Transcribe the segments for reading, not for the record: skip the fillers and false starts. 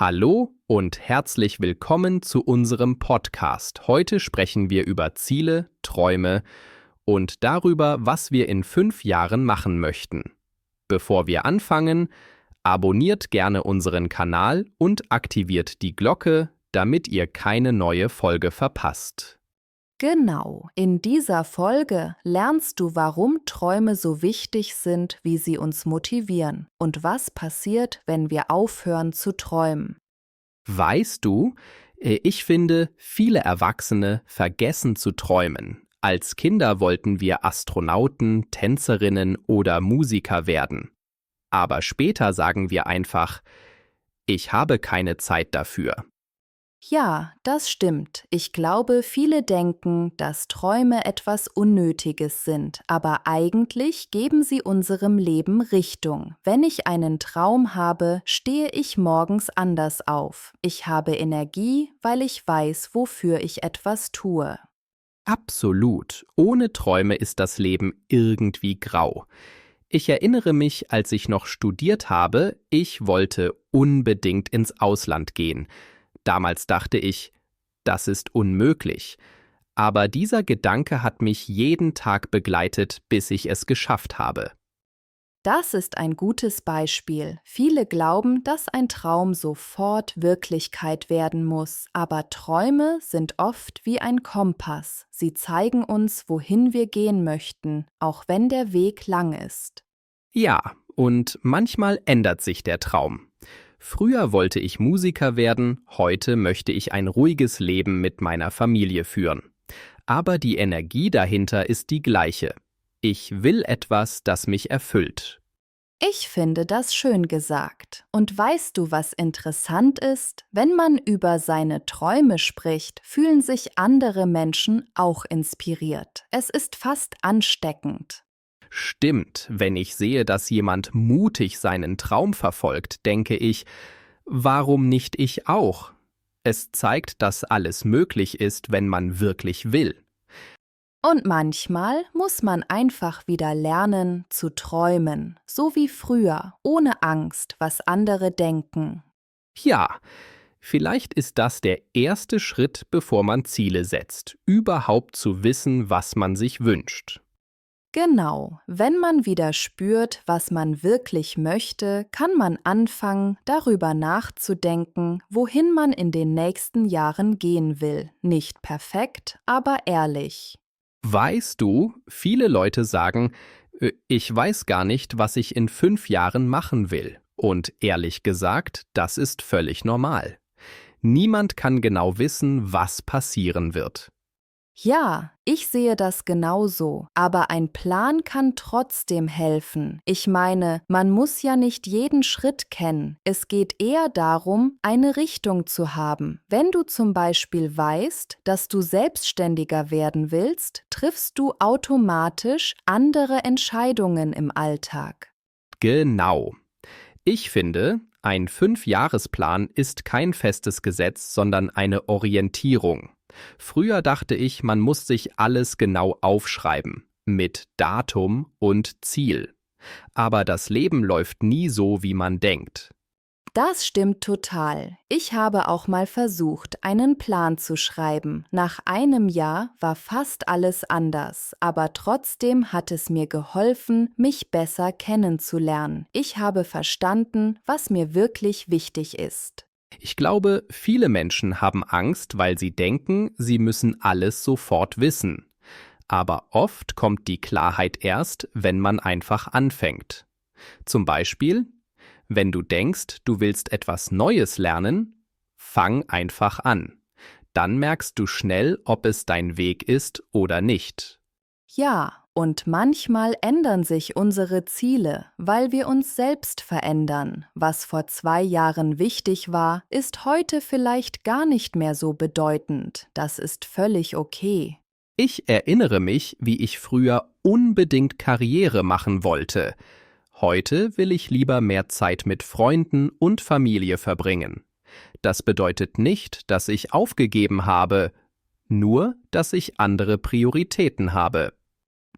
Hallo und herzlich willkommen zu unserem Podcast. Heute sprechen wir über Ziele, Träume und darüber, was wir in 5 Jahren machen möchten. Bevor wir anfangen, abonniert gerne unseren Kanal und aktiviert die Glocke, damit ihr keine neue Folge verpasst. Genau, in dieser Folge lernst du, warum Träume so wichtig sind, wie sie uns motivieren und was passiert, wenn wir aufhören zu träumen. Weißt du, ich finde, viele Erwachsene vergessen zu träumen. Als Kinder wollten wir Astronauten, Tänzerinnen oder Musiker werden. Aber später sagen wir einfach, ich habe keine Zeit dafür. Ja, das stimmt. Ich glaube, viele denken, dass Träume etwas Unnötiges sind, aber eigentlich geben sie unserem Leben Richtung. Wenn ich einen Traum habe, stehe ich morgens anders auf. Ich habe Energie, weil ich weiß, wofür ich etwas tue. Absolut. Ohne Träume ist das Leben irgendwie grau. Ich erinnere mich, als ich noch studiert habe, ich wollte unbedingt ins Ausland gehen. Damals dachte ich, das ist unmöglich. Aber dieser Gedanke hat mich jeden Tag begleitet, bis ich es geschafft habe. Das ist ein gutes Beispiel. Viele glauben, dass ein Traum sofort Wirklichkeit werden muss, aber Träume sind oft wie ein Kompass. Sie zeigen uns, wohin wir gehen möchten, auch wenn der Weg lang ist. Ja, und manchmal ändert sich der Traum. Früher wollte ich Musiker werden, heute möchte ich ein ruhiges Leben mit meiner Familie führen. Aber die Energie dahinter ist die gleiche. Ich will etwas, das mich erfüllt. Ich finde das schön gesagt. Und weißt du, was interessant ist? Wenn man über seine Träume spricht, fühlen sich andere Menschen auch inspiriert. Es ist fast ansteckend. Stimmt, wenn ich sehe, dass jemand mutig seinen Traum verfolgt, denke ich, warum nicht ich auch? Es zeigt, dass alles möglich ist, wenn man wirklich will. Und manchmal muss man einfach wieder lernen zu träumen, so wie früher, ohne Angst, was andere denken. Ja, vielleicht ist das der erste Schritt, bevor man Ziele setzt, überhaupt zu wissen, was man sich wünscht. Genau, wenn man wieder spürt, was man wirklich möchte, kann man anfangen, darüber nachzudenken, wohin man in den nächsten Jahren gehen will. Nicht perfekt, aber ehrlich. Weißt du, viele Leute sagen, ich weiß gar nicht, was ich in 5 Jahren machen will. Und ehrlich gesagt, das ist völlig normal. Niemand kann genau wissen, was passieren wird. Ja, ich sehe das genauso, aber ein Plan kann trotzdem helfen. Ich meine, man muss ja nicht jeden Schritt kennen. Es geht eher darum, eine Richtung zu haben. Wenn du zum Beispiel weißt, dass du selbstständiger werden willst, triffst du automatisch andere Entscheidungen im Alltag. Genau. Ich finde, ein 5-Jahresplan ist kein festes Gesetz, sondern eine Orientierung. Früher dachte ich, man muss sich alles genau aufschreiben, mit Datum und Ziel. Aber das Leben läuft nie so, wie man denkt. Das stimmt total. Ich habe auch mal versucht, einen Plan zu schreiben. Nach einem Jahr war fast alles anders, aber trotzdem hat es mir geholfen, mich besser kennenzulernen. Ich habe verstanden, was mir wirklich wichtig ist. Ich glaube, viele Menschen haben Angst, weil sie denken, sie müssen alles sofort wissen. Aber oft kommt die Klarheit erst, wenn man einfach anfängt. Zum Beispiel, wenn du denkst, du willst etwas Neues lernen, fang einfach an. Dann merkst du schnell, ob es dein Weg ist oder nicht. Ja, und manchmal ändern sich unsere Ziele, weil wir uns selbst verändern. Was vor 2 Jahren wichtig war, ist heute vielleicht gar nicht mehr so bedeutend. Das ist völlig okay. Ich erinnere mich, wie ich früher unbedingt Karriere machen wollte. Heute will ich lieber mehr Zeit mit Freunden und Familie verbringen. Das bedeutet nicht, dass ich aufgegeben habe, nur dass ich andere Prioritäten habe.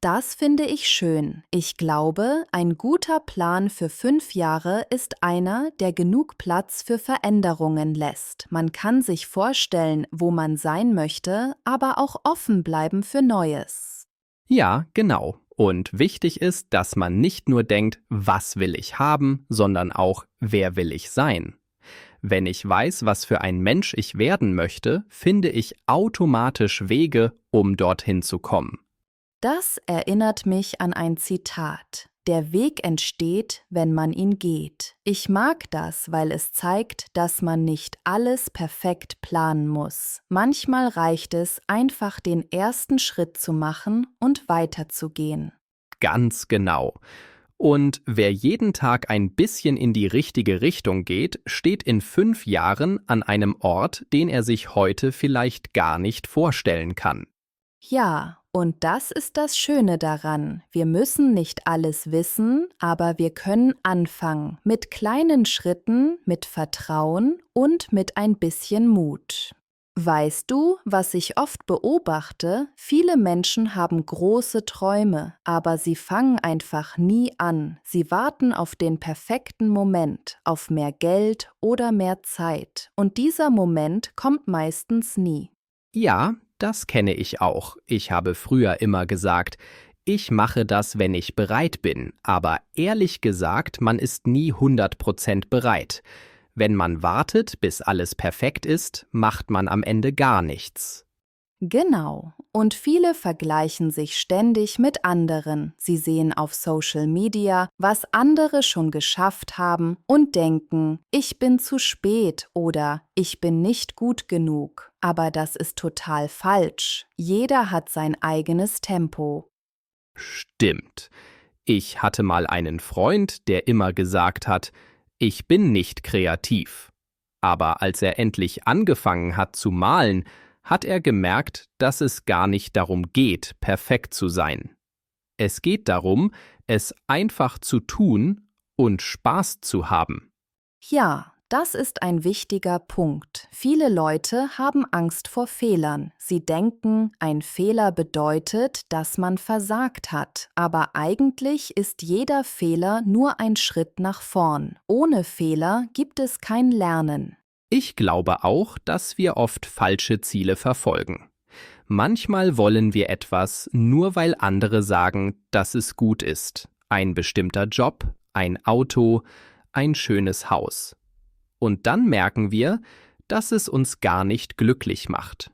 Das finde ich schön. Ich glaube, ein guter Plan für 5 Jahre ist einer, der genug Platz für Veränderungen lässt. Man kann sich vorstellen, wo man sein möchte, aber auch offen bleiben für Neues. Ja, genau. Und wichtig ist, dass man nicht nur denkt, was will ich haben, sondern auch, wer will ich sein. Wenn ich weiß, was für ein Mensch ich werden möchte, finde ich automatisch Wege, um dorthin zu kommen. Das erinnert mich an ein Zitat. Der Weg entsteht, wenn man ihn geht. Ich mag das, weil es zeigt, dass man nicht alles perfekt planen muss. Manchmal reicht es, einfach den ersten Schritt zu machen und weiterzugehen. Ganz genau. Und wer jeden Tag ein bisschen in die richtige Richtung geht, steht in 5 Jahren an einem Ort, den er sich heute vielleicht gar nicht vorstellen kann. Ja, und das ist das Schöne daran. Wir müssen nicht alles wissen, aber wir können anfangen. Mit kleinen Schritten, mit Vertrauen und mit ein bisschen Mut. Weißt du, was ich oft beobachte? Viele Menschen haben große Träume, aber sie fangen einfach nie an. Sie warten auf den perfekten Moment, auf mehr Geld oder mehr Zeit. Und dieser Moment kommt meistens nie. Ja, das kenne ich auch. Ich habe früher immer gesagt, ich mache das, wenn ich bereit bin, aber ehrlich gesagt, man ist nie 100% bereit. Wenn man wartet, bis alles perfekt ist, macht man am Ende gar nichts. Genau. Und viele vergleichen sich ständig mit anderen. Sie sehen auf Social Media, was andere schon geschafft haben und denken, ich bin zu spät oder ich bin nicht gut genug. Aber das ist total falsch. Jeder hat sein eigenes Tempo. Stimmt. Ich hatte mal einen Freund, der immer gesagt hat, ich bin nicht kreativ. Aber als er endlich angefangen hat zu malen, hat er gemerkt, dass es gar nicht darum geht, perfekt zu sein. Es geht darum, es einfach zu tun und Spaß zu haben. Ja, das ist ein wichtiger Punkt. Viele Leute haben Angst vor Fehlern. Sie denken, ein Fehler bedeutet, dass man versagt hat. Aber eigentlich ist jeder Fehler nur ein Schritt nach vorn. Ohne Fehler gibt es kein Lernen. Ich glaube auch, dass wir oft falsche Ziele verfolgen. Manchmal wollen wir etwas, nur weil andere sagen, dass es gut ist. Ein bestimmter Job, ein Auto, ein schönes Haus. Und dann merken wir, dass es uns gar nicht glücklich macht.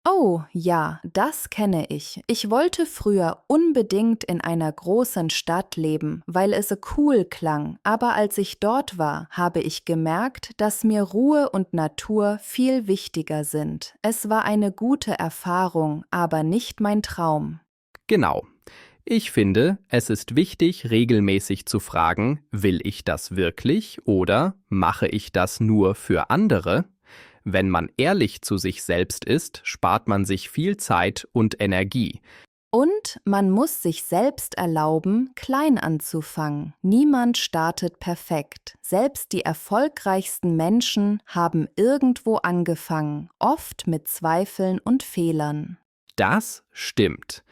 Oh, ja, das kenne ich. Ich wollte früher unbedingt in einer großen Stadt leben, weil es so cool klang. Aber als ich dort war, habe ich gemerkt, dass mir Ruhe und Natur viel wichtiger sind. Es war eine gute Erfahrung, aber nicht mein Traum. Genau. Ich finde, es ist wichtig, regelmäßig zu fragen, will ich das wirklich oder mache ich das nur für andere? Wenn man ehrlich zu sich selbst ist, spart man sich viel Zeit und Energie. Und man muss sich selbst erlauben, klein anzufangen. Niemand startet perfekt. Selbst die erfolgreichsten Menschen haben irgendwo angefangen, oft mit Zweifeln und Fehlern. Das stimmt.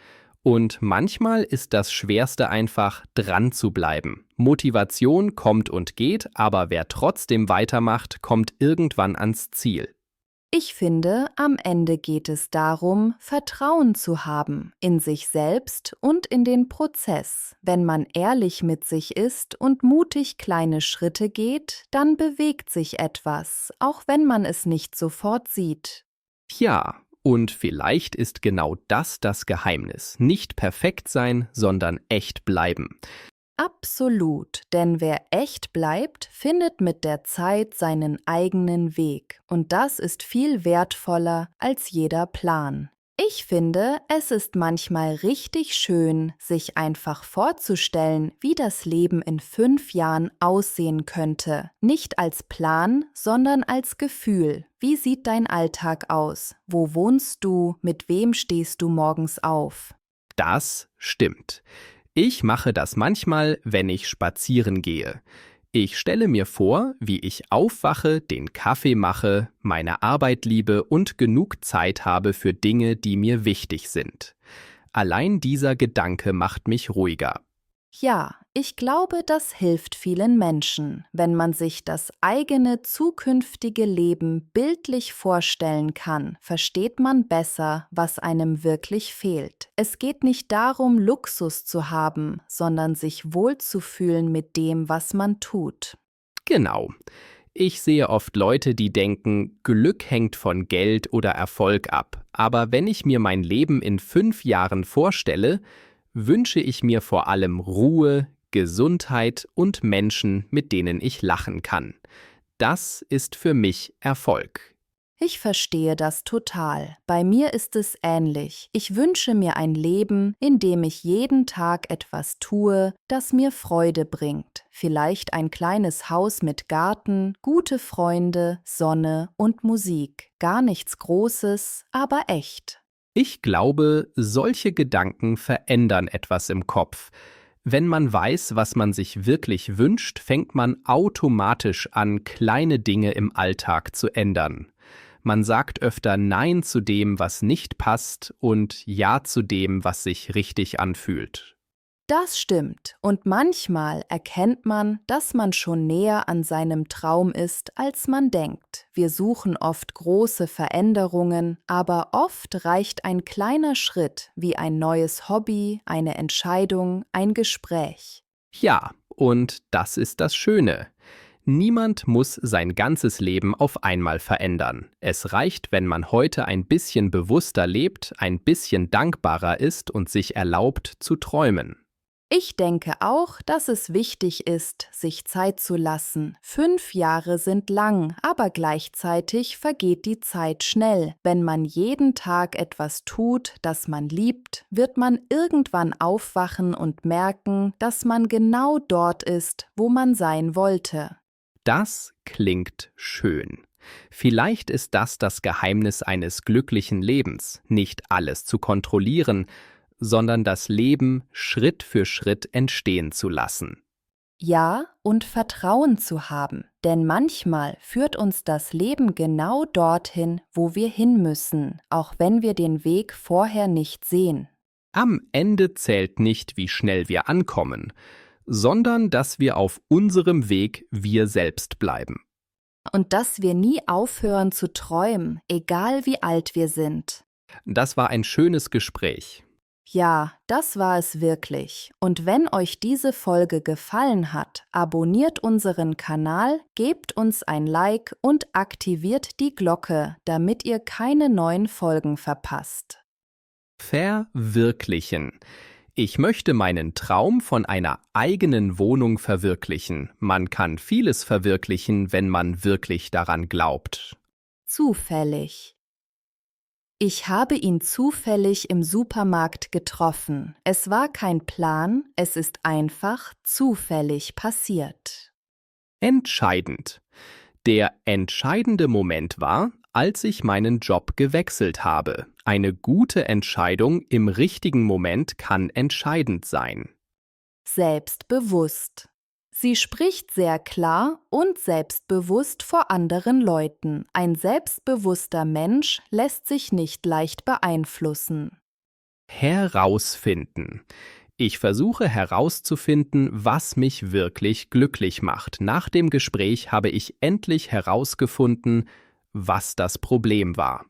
Und manchmal ist das Schwerste einfach, dran zu bleiben. Motivation kommt und geht, aber wer trotzdem weitermacht, kommt irgendwann ans Ziel. Ich finde, am Ende geht es darum, Vertrauen zu haben in sich selbst und in den Prozess. Wenn man ehrlich mit sich ist und mutig kleine Schritte geht, dann bewegt sich etwas, auch wenn man es nicht sofort sieht. Ja, und vielleicht ist genau das das Geheimnis. Nicht perfekt sein, sondern echt bleiben. Absolut, denn wer echt bleibt, findet mit der Zeit seinen eigenen Weg. Und das ist viel wertvoller als jeder Plan. Ich finde, es ist manchmal richtig schön, sich einfach vorzustellen, wie das Leben in 5 Jahren aussehen könnte. Nicht als Plan, sondern als Gefühl. Wie sieht dein Alltag aus? Wo wohnst du? Mit wem stehst du morgens auf? Das stimmt. Ich mache das manchmal, wenn ich spazieren gehe. Ich stelle mir vor, wie ich aufwache, den Kaffee mache, meine Arbeit liebe und genug Zeit habe für Dinge, die mir wichtig sind. Allein dieser Gedanke macht mich ruhiger. Ja, ich glaube, das hilft vielen Menschen, wenn man sich das eigene zukünftige Leben bildlich vorstellen kann, versteht man besser, was einem wirklich fehlt. Es geht nicht darum, Luxus zu haben, sondern sich wohlzufühlen mit dem, was man tut. Genau. Ich sehe oft Leute, die denken, Glück hängt von Geld oder Erfolg ab. Aber wenn ich mir mein Leben in 5 Jahren vorstelle, wünsche ich mir vor allem Ruhe, Gesundheit und Menschen, mit denen ich lachen kann. Das ist für mich Erfolg. Ich verstehe das total. Bei mir ist es ähnlich. Ich wünsche mir ein Leben, in dem ich jeden Tag etwas tue, das mir Freude bringt. Vielleicht ein kleines Haus mit Garten, gute Freunde, Sonne und Musik. Gar nichts Großes, aber echt. Ich glaube, solche Gedanken verändern etwas im Kopf. Wenn man weiß, was man sich wirklich wünscht, fängt man automatisch an, kleine Dinge im Alltag zu ändern. Man sagt öfter Nein zu dem, was nicht passt, und Ja zu dem, was sich richtig anfühlt. Das stimmt. Und manchmal erkennt man, dass man schon näher an seinem Traum ist, als man denkt. Wir suchen oft große Veränderungen, aber oft reicht ein kleiner Schritt wie ein neues Hobby, eine Entscheidung, ein Gespräch. Ja, und das ist das Schöne. Niemand muss sein ganzes Leben auf einmal verändern. Es reicht, wenn man heute ein bisschen bewusster lebt, ein bisschen dankbarer ist und sich erlaubt zu träumen. Ich denke auch, dass es wichtig ist, sich Zeit zu lassen. 5 Jahre sind lang, aber gleichzeitig vergeht die Zeit schnell. Wenn man jeden Tag etwas tut, das man liebt, wird man irgendwann aufwachen und merken, dass man genau dort ist, wo man sein wollte. Das klingt schön. Vielleicht ist das Geheimnis eines glücklichen Lebens, nicht alles zu kontrollieren, sondern das Leben Schritt für Schritt entstehen zu lassen. Ja, und Vertrauen zu haben, denn manchmal führt uns das Leben genau dorthin, wo wir hin müssen, auch wenn wir den Weg vorher nicht sehen. Am Ende zählt nicht, wie schnell wir ankommen, sondern dass wir auf unserem Weg wir selbst bleiben. Und dass wir nie aufhören zu träumen, egal wie alt wir sind. Das war ein schönes Gespräch. Ja, das war es wirklich. Und wenn euch diese Folge gefallen hat, abonniert unseren Kanal, gebt uns ein Like und aktiviert die Glocke, damit ihr keine neuen Folgen verpasst. Verwirklichen. Ich möchte meinen Traum von einer eigenen Wohnung verwirklichen. Man kann vieles verwirklichen, wenn man wirklich daran glaubt. Zufällig. Ich habe ihn zufällig im Supermarkt getroffen. Es war kein Plan, es ist einfach zufällig passiert. Entscheidend. Der entscheidende Moment war, als ich meinen Job gewechselt habe. Eine gute Entscheidung im richtigen Moment kann entscheidend sein. Selbstbewusst. Sie spricht sehr klar und selbstbewusst vor anderen Leuten. Ein selbstbewusster Mensch lässt sich nicht leicht beeinflussen. Herausfinden. Ich versuche herauszufinden, was mich wirklich glücklich macht. Nach dem Gespräch habe ich endlich herausgefunden, was das Problem war.